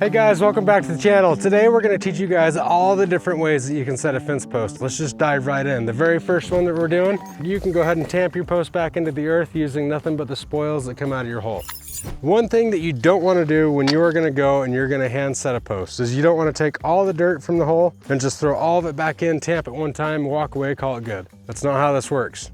Hey guys, welcome back to the channel. Today we're going to teach you guys all the different ways that you can set a fence post. Let's just dive right in. The very first one that we're doing, you can go ahead and tamp your post back into the earth using nothing but the spoils that come out of your hole. One thing that you don't want to do when you are going to go and you're going to hand set a post is you don't want to take all the dirt from the hole and just throw all of it back in, tamp it one time, walk away, call it good. That's not how this works.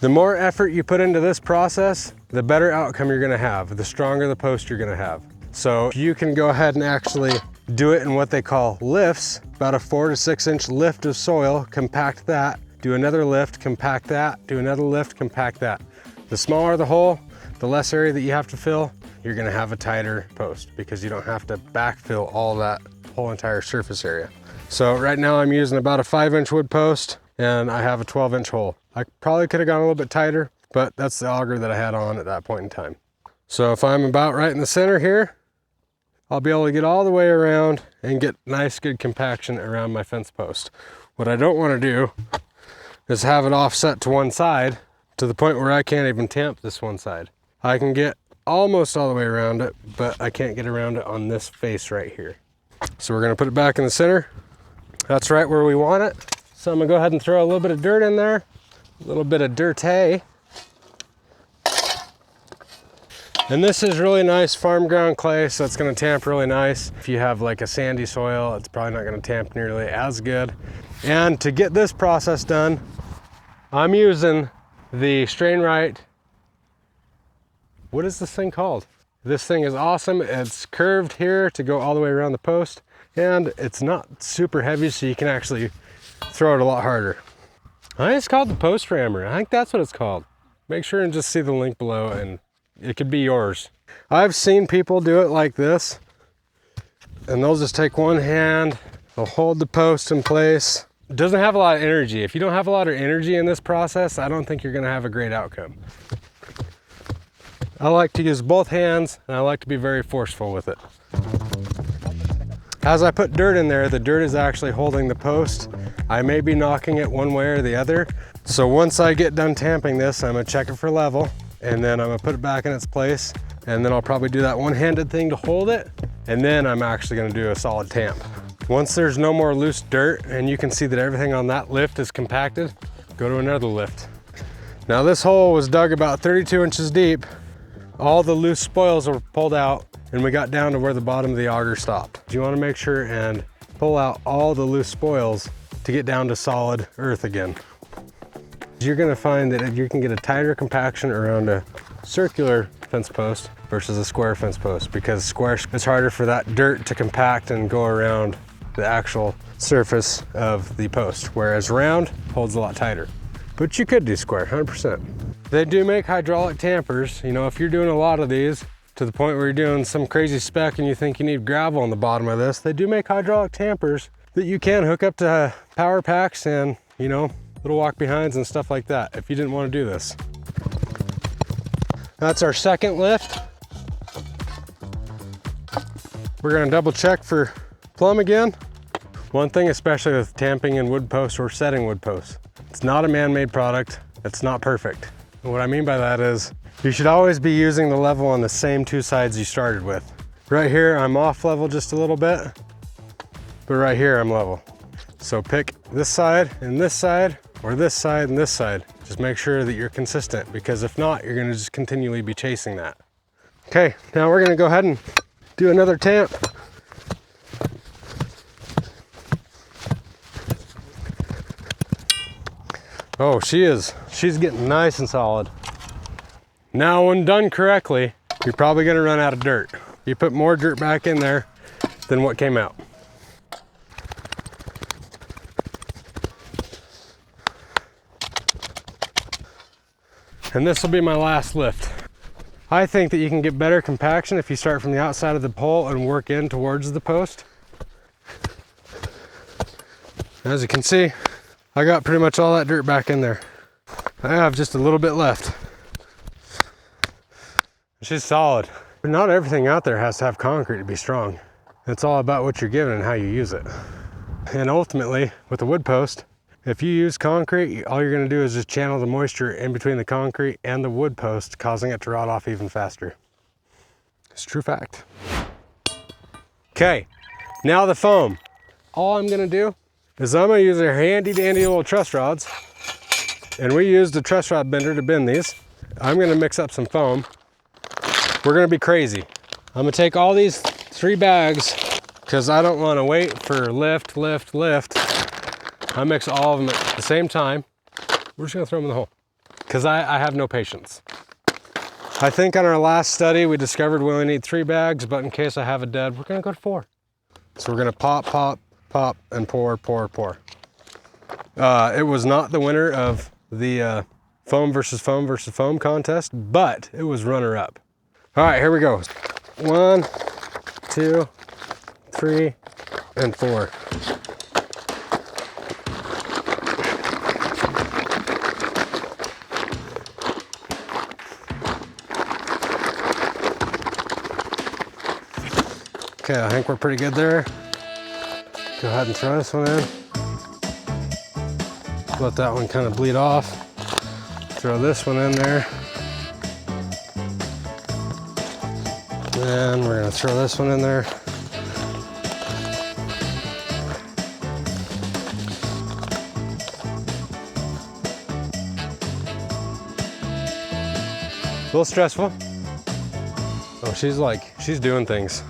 The more effort you put into this process, the better outcome you're going to have, the stronger the post you're going to have. So you can go ahead and actually do it in what they call lifts, about a 4 to 6 inch lift of soil, compact that, do another lift, compact that, do another lift, compact that. The smaller the hole, the less area that you have to fill, you're gonna have a tighter post because you don't have to backfill all that whole entire surface area. So right now I'm using about a 5-inch wood post and I have a 12-inch hole. I probably could have gone a little bit tighter, but that's the auger that I had on at that point in time. So if I'm about right in the center here, I'll be able to get all the way around and get nice good compaction around my fence post. What I don't want to do is have it offset to one side to the point where I can't even tamp this one side. I can get almost all the way around it, but I can't get around it on this face right here. So we're going to put it back in the center. That's right where we want it. So I'm going to go ahead and throw a little bit of dirt in there, a little bit of dirt-ay. And this is really nice farm ground clay, so it's gonna tamp really nice. If you have like a sandy soil, it's probably not gonna tamp nearly as good. And to get this process done, I'm using the Strain-Rite. What is this thing called? This thing is awesome. It's curved here to go all the way around the post, and it's not super heavy, so you can actually throw it a lot harder. I think it's called the post rammer. I think that's what it's called. Make sure and just see the link below and it could be yours. I've seen people do it like this, and they'll just take one hand, they'll hold the post in place. It doesn't have a lot of energy. If you don't have a lot of energy in this process, I don't think you're gonna have a great outcome. I like to use both hands, and I like to be very forceful with it. As I put dirt in there, the dirt is actually holding the post. I may be knocking it one way or the other. So once I get done tamping this, I'm gonna check it for level, and then I'm gonna put it back in its place, and then I'll probably do that one-handed thing to hold it, and then I'm actually gonna do a solid tamp. Once there's no more loose dirt and you can see that everything on that lift is compacted, go to another lift. Now this hole was dug about 32 inches deep. All the loose spoils were pulled out, and we got down to where the bottom of the auger stopped. You wanna make sure and pull out all the loose spoils to get down to solid earth again. You're gonna find that you can get a tighter compaction around a circular fence post versus a square fence post, because square, it's harder for that dirt to compact and go around the actual surface of the post, whereas round holds a lot tighter. But you could do square, 100%. They do make hydraulic tampers. You know, if you're doing a lot of these to the point where you're doing some crazy spec and you think you need gravel on the bottom of this, they do make hydraulic tampers that you can hook up to power packs and, you know, little walk behinds and stuff like that if you didn't want to do this. That's our second lift. We're going to double check for plumb again. One thing, especially with tamping in wood posts or setting wood posts, it's not a man-made product. It's not perfect. And what I mean by that is you should always be using the level on the same two sides you started with. Right here, I'm off level just a little bit, but right here I'm level. So pick this side and this side, or this side and this side. Just make sure that you're consistent, because if not, you're gonna just continually be chasing that. Okay, now we're gonna go ahead and do another tamp. Oh, she's getting nice and solid. Now, when done correctly, you're probably gonna run out of dirt. You put more dirt back in there than what came out. And this will be my last lift. I think that you can get better compaction if you start from the outside of the pole and work in towards the post. As you can see, I got pretty much all that dirt back in there. I have just a little bit left. She's solid. But not everything out there has to have concrete to be strong. It's all about what you're given and how you use it. And ultimately, with a wood post, if you use concrete, all you're gonna do is just channel the moisture in between the concrete and the wood post, causing it to rot off even faster. It's a true fact. Okay, now the foam. All I'm gonna do is I'm gonna use our handy dandy little truss rods, and we used a truss rod bender to bend these. I'm gonna mix up some foam. We're gonna be crazy. I'm gonna take all these 3 bags because I don't wanna wait for lift. I mix all of them at the same time. We're just gonna throw them in the hole because I have no patience. I think on our last study, we discovered we only need 3 bags, but in case I have a dud, we're gonna go to 4. So we're gonna pop, pop, pop, and pour, pour, pour. It was not the winner of the foam versus foam contest, but it was runner up. All right, here we go. 1, 2, 3, and 4. Okay, I think we're pretty good there. Go ahead and throw this one in. Let that one kind of bleed off. Throw this one in there. Then we're gonna throw this one in there. A little stressful. Oh, she's doing things.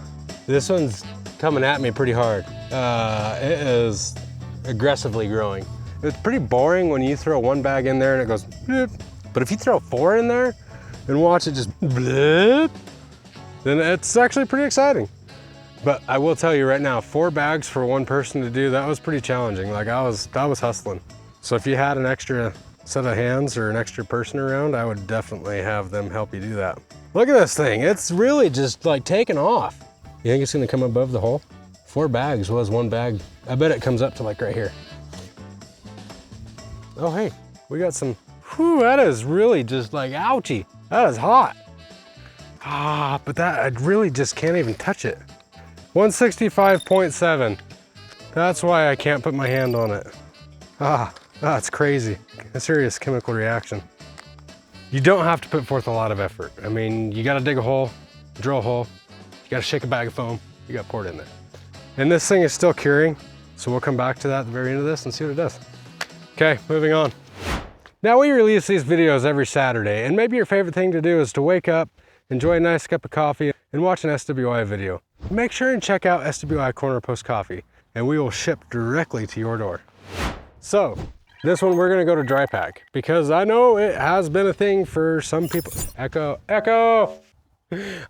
This one's coming at me pretty hard. It is aggressively growing. It's pretty boring when you throw 1 bag in there and it goes blip. But if you throw 4 in there and watch it just blip, then it's actually pretty exciting. But I will tell you right now, 4 bags for 1 person to do, that was pretty challenging. Like I was hustling. So if you had an extra set of hands or an extra person around, I would definitely have them help you do that. Look at this thing. It's really just like taking off. You think it's gonna come above the hole? 4 bags was 1 bag. I bet it comes up to like right here. Oh, hey, we got some, whew, that is really just like, ouchie. That is hot. But that, I really just can't even touch it. 165.7. That's why I can't put my hand on it. That's crazy. A serious chemical reaction. You don't have to put forth a lot of effort. I mean, you gotta dig a hole, drill a hole, you gotta shake a bag of foam, you gotta pour it in there. And this thing is still curing, so we'll come back to that at the very end of this and see what it does. Okay, moving on. Now we release these videos every Saturday, and maybe your favorite thing to do is to wake up, enjoy a nice cup of coffee, and watch an SWI video. Make sure and check out SWI Corner Post Coffee, and we will ship directly to your door. So, this one we're gonna go to dry pack, because I know it has been a thing for some people. Echo.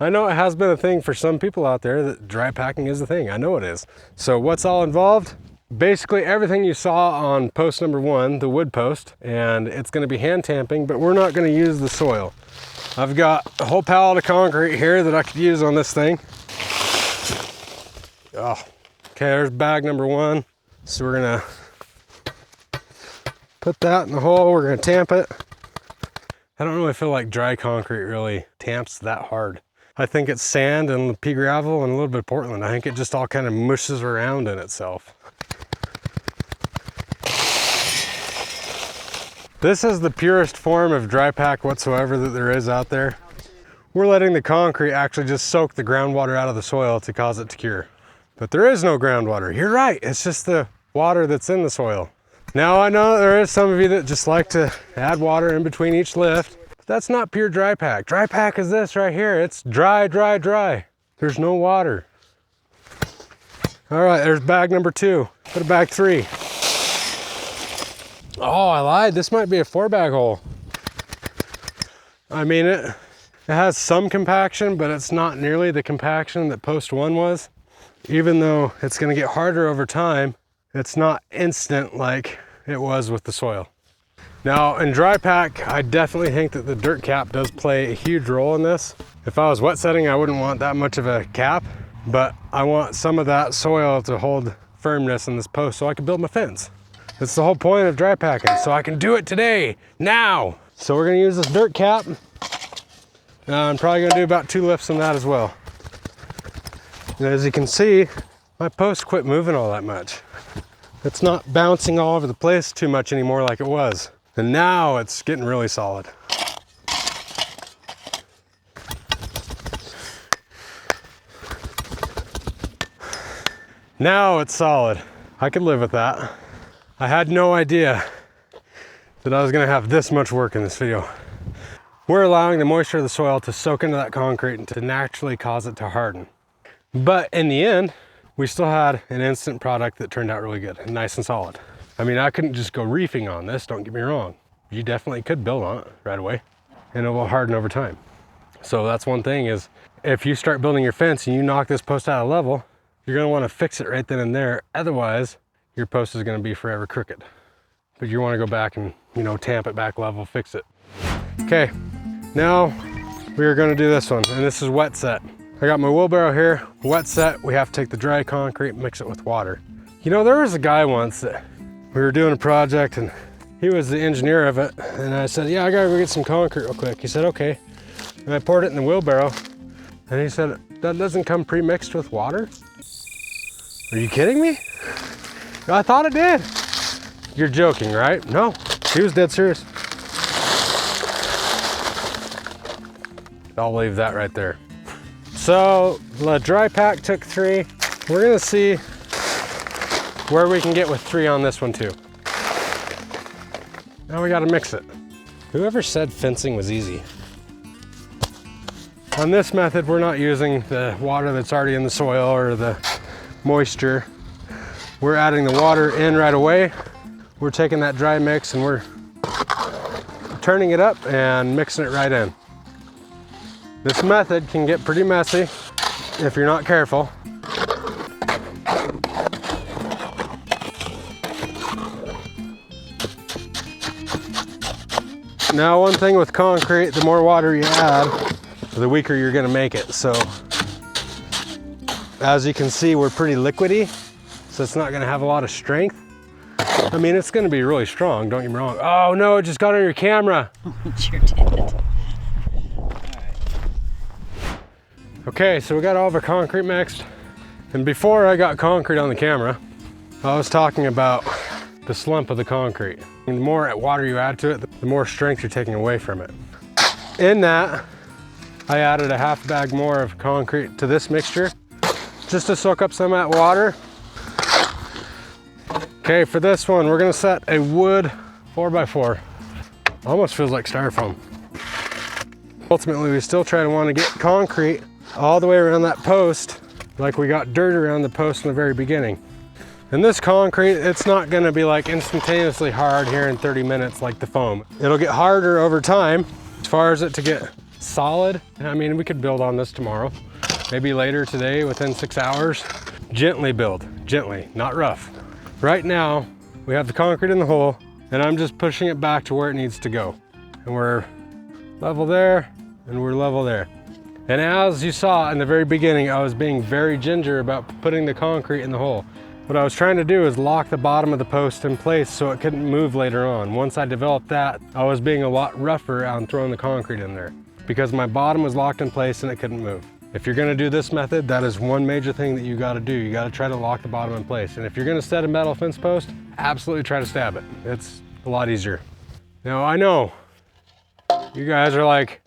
I know it has been a thing for some people out there that dry packing is the thing. I know it is. So what's all involved? Basically everything you saw on post number 1, the wood post, and it's gonna be hand tamping, but we're not gonna use the soil. I've got a whole pallet of concrete here that I could use on this thing. Oh, okay, there's bag number 1. So we're gonna put that in the hole, we're gonna tamp it. I don't really feel like dry concrete really tamps that hard. I think it's sand and pea gravel and a little bit of Portland. I think it just all kind of mushes around in itself. This is the purest form of dry pack whatsoever that there is out there. We're letting the concrete actually just soak the groundwater out of the soil to cause it to cure. But there is no groundwater. You're right, it's just the water that's in the soil. Now I know there is some of you that just like to add water in between each lift. But that's not pure dry pack. Dry pack is this right here. It's dry, dry, dry. There's no water. All right, there's bag number 2. Go to bag 3. Oh, I lied. This might be a 4-bag hole. I mean, it has some compaction, but it's not nearly the compaction that post 1 was. Even though it's gonna get harder over time, it's not instant like it was with the soil. Now in dry pack, I definitely think that the dirt cap does play a huge role in this. If I was wet setting, I wouldn't want that much of a cap, but I want some of that soil to hold firmness in this post so I can build my fence. That's the whole point of dry packing, so I can do it today, now. So we're gonna use this dirt cap. I'm probably gonna do about 2 lifts on that as well. And as you can see, my post quit moving all that much. It's not bouncing all over the place too much anymore like it was. And now it's getting really solid. Now it's solid. I could live with that. I had no idea that I was gonna have this much work in this video. We're allowing the moisture of the soil to soak into that concrete and to naturally cause it to harden. But in the end, we still had an instant product that turned out really good and nice and solid. I mean, I couldn't just go reefing on this, don't get me wrong. You definitely could build on it right away and it will harden over time. So that's one thing is if you start building your fence and you knock this post out of level, you're gonna wanna fix it right then and there. Otherwise, your post is gonna be forever crooked. But you wanna go back and, you know, tamp it back level, fix it. Okay, now we are gonna do this one, and this is wet set. I got my wheelbarrow here, wet set. We have to take the dry concrete, mix it with water. You know, there was a guy once that we were doing a project and he was the engineer of it. And I said, yeah, I gotta go get some concrete real quick. He said, okay. And I poured it in the wheelbarrow and he said, that doesn't come pre-mixed with water? Are you kidding me? I thought it did. You're joking, right? No, he was dead serious. I'll leave that right there. So the dry pack took 3. We're gonna see where we can get with 3 on this one too. Now we gotta mix it. Whoever said fencing was easy? On this method, we're not using the water that's already in the soil or the moisture. We're adding the water in right away. We're taking that dry mix and we're turning it up and mixing it right in. This method can get pretty messy if you're not careful. Now, one thing with concrete, the more water you add, the weaker you're gonna make it. So, as you can see, we're pretty liquidy, so it's not gonna have a lot of strength. I mean, it's gonna be really strong, don't get me wrong. Oh no, it just got on your camera. It sure did. Okay, so we got all of our concrete mixed. And before I got concrete on the camera, I was talking about the slump of the concrete. And the more water you add to it, the more strength you're taking away from it. In that, I added a half bag more of concrete to this mixture, just to soak up some of that water. Okay, for this one, we're gonna set a wood 4x4. Almost feels like styrofoam. Ultimately, we still try to want to get concrete all the way around that post, like we got dirt around the post in the very beginning. And this concrete, it's not gonna be like instantaneously hard here in 30 minutes like the foam. It'll get harder over time. As far as it to get solid, I mean, we could build on this tomorrow, maybe later today within 6 hours. Gently build, gently, not rough. Right now, we have the concrete in the hole and I'm just pushing it back to where it needs to go. And we're level there and we're level there. And as you saw in the very beginning, I was being very ginger about putting the concrete in the hole. What I was trying to do is lock the bottom of the post in place so it couldn't move later on. Once I developed that, I was being a lot rougher on throwing the concrete in there because my bottom was locked in place and it couldn't move. If you're gonna do this method, that is one major thing that you gotta do. You gotta try to lock the bottom in place. And if you're gonna set a metal fence post, absolutely try to stab it. It's a lot easier. Now I know you guys are like,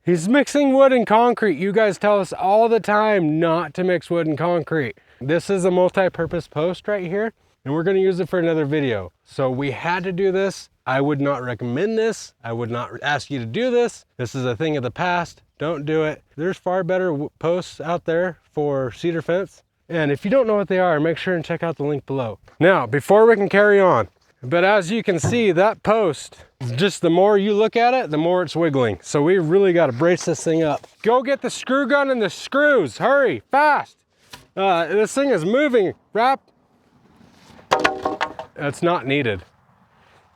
he's mixing wood and concrete. You guys tell us all the time not to mix wood and concrete. This is a multi-purpose post right here, and we're gonna use it for another video. So we had to do this. I would not recommend this. I would not ask you to do this. This is a thing of the past. Don't do it. There's far better posts out there for cedar fence. And if you don't know what they are, make sure and check out the link below. Now, before we can carry on, but as you can see, that post, just the more you look at it, the more it's wiggling. So we really got to brace this thing up. Go get the screw gun and the screws. Hurry, fast. This thing is moving. Wrap. It's not needed.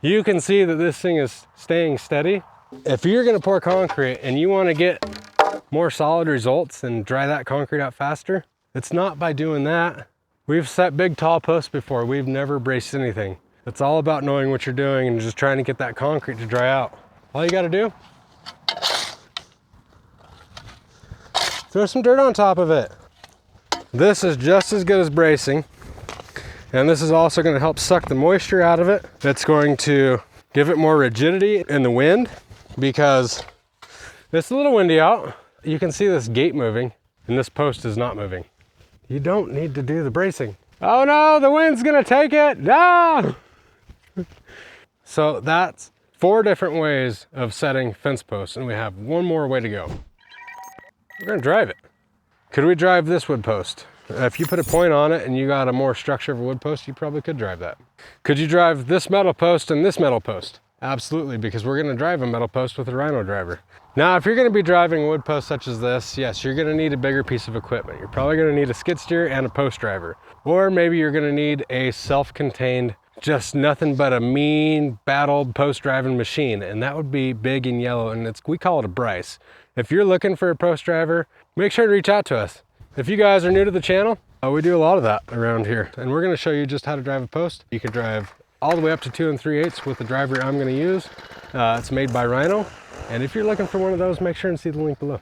You can see that this thing is staying steady. If you're going to pour concrete and you want to get more solid results and dry that concrete out faster, it's not by doing that. We've set big tall posts before. We've never braced anything. It's all about knowing what you're doing and just trying to get that concrete to dry out. All you got to do, throw some dirt on top of it. This is just as good as bracing. And this is also going to help suck the moisture out of it. It's going to give it more rigidity in the wind because it's a little windy out. You can see this gate moving and this post is not moving. you don't need to do the bracing. Oh no, the wind's gonna take it, no! So that's 4 different ways of setting fence posts, and we have one more way to go. We're gonna drive it. Could we drive this wood post? If you put a point on it and you got a more structure of a wood post, you probably could drive that. Could you drive this metal post and this metal post? Absolutely, because we're gonna drive a metal post with a Rhino driver. Now, if you're gonna be driving a wood post such as this, yes, you're gonna need a bigger piece of equipment. You're probably gonna need a skid steer and a post driver. Or maybe you're gonna need a self-contained, just nothing but a mean, battled post driving machine. And that would be big and yellow, and we call it a Bryce. If you're looking for a post driver, make sure to reach out to us. If you guys are new to the channel, we do a lot of that around here. And we're gonna show you just how to drive a post. You can drive all the way up to 2 3/8 with the driver I'm gonna use. It's made by Rhino. And if you're looking for one of those, make sure and see the link below.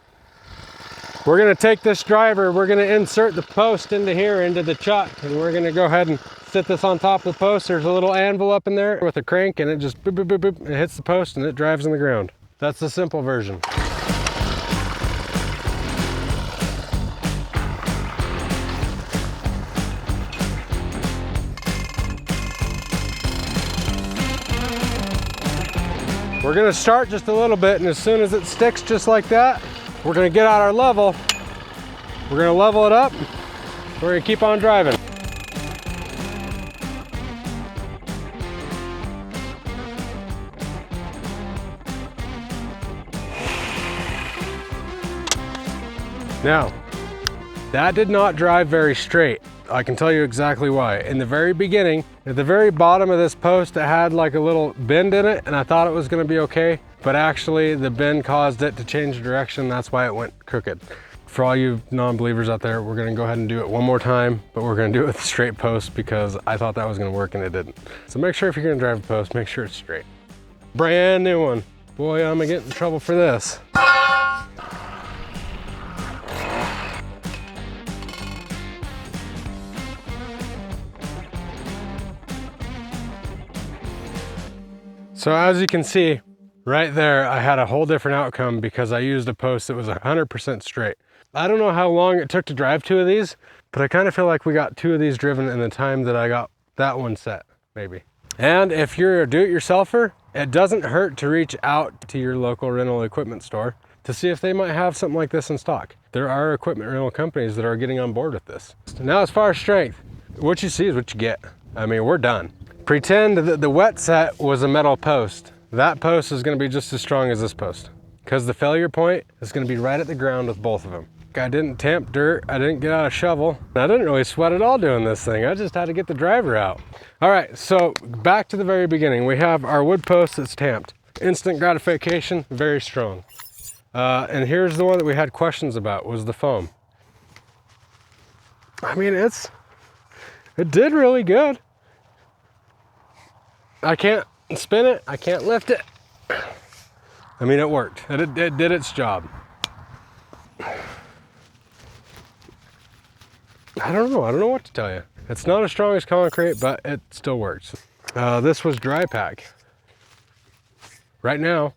We're gonna take this driver, we're gonna insert the post into here, into the chuck, and we're gonna go ahead and sit this on top of the post. There's a little anvil up in there with a crank, and it just boop, boop, boop, boop, it hits the post and it drives in the ground. That's the simple version. We're gonna start just a little bit, and as soon as it sticks just like that, we're gonna get out our level. We're gonna level it up. We're gonna keep on driving. Now, that did not drive very straight. I can tell you exactly why. In the very beginning, at the very bottom of this post, it had like a little bend in it, and I thought it was gonna be okay, but actually the bend caused it to change direction. That's why it went crooked. For all you non-believers out there, we're gonna go ahead and do it one more time, but we're gonna do it with a straight post because I thought that was gonna work and it didn't. So make sure if you're gonna drive a post, make sure it's straight. Brand new one. Boy, I'm gonna get in trouble for this. So as you can see, right there, I had a whole different outcome because I used a post that was 100% straight. I don't know how long it took to drive 2 of these, but I kind of feel like we got 2 of these driven in the time that I got that one set, maybe. And if you're a do-it-yourselfer, it doesn't hurt to reach out to your local rental equipment store to see if they might have something like this in stock. There are equipment rental companies that are getting on board with this. Now, as far as strength, what you see is what you get. I mean, we're done. Pretend that the wet set was a metal post. That post is gonna be just as strong as this post because the failure point is gonna be right at the ground with both of them. I didn't tamp dirt, I didn't get out a shovel. I didn't really sweat at all doing this thing. I just had to get the driver out. All right, so back to the very beginning. We have our wood post that's tamped. Instant gratification, very strong. And here's the one that we had questions about, was the foam. I mean, it did really good. I can't spin it, I can't lift it. I mean, it worked, it did its job. I don't know what to tell you. It's not as strong as concrete, but it still works. This was dry pack. Right now,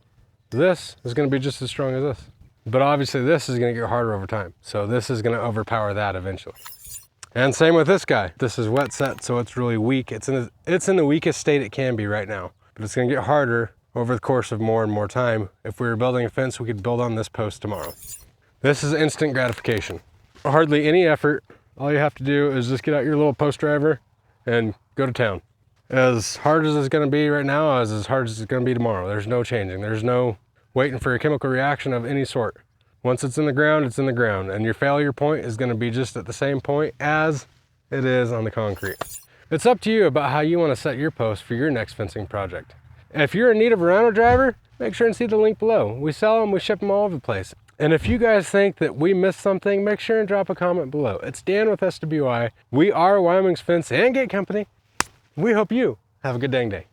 this is gonna be just as strong as this. But obviously this is gonna get harder over time. So this is gonna overpower that eventually. And same with this guy. This is wet set, so it's really weak. It's in the weakest state it can be right now. But it's gonna get harder over the course of more and more time. If we were building a fence, we could build on this post tomorrow. This is instant gratification. Hardly any effort. All you have to do is just get out your little post driver and go to town. As hard as it's gonna be right now is as hard as it's gonna be tomorrow. There's no changing. There's no waiting for a chemical reaction of any sort. Once it's in the ground, it's in the ground, and your failure point is gonna be just at the same point as it is on the concrete. It's up to you about how you wanna set your post for your next fencing project. If you're in need of a Rhino driver, make sure and see the link below. We sell them, we ship them all over the place. And if you guys think that we missed something, make sure and drop a comment below. It's Dan with SWI. We are Wyoming's Fence and Gate Company. We hope you have a good dang day.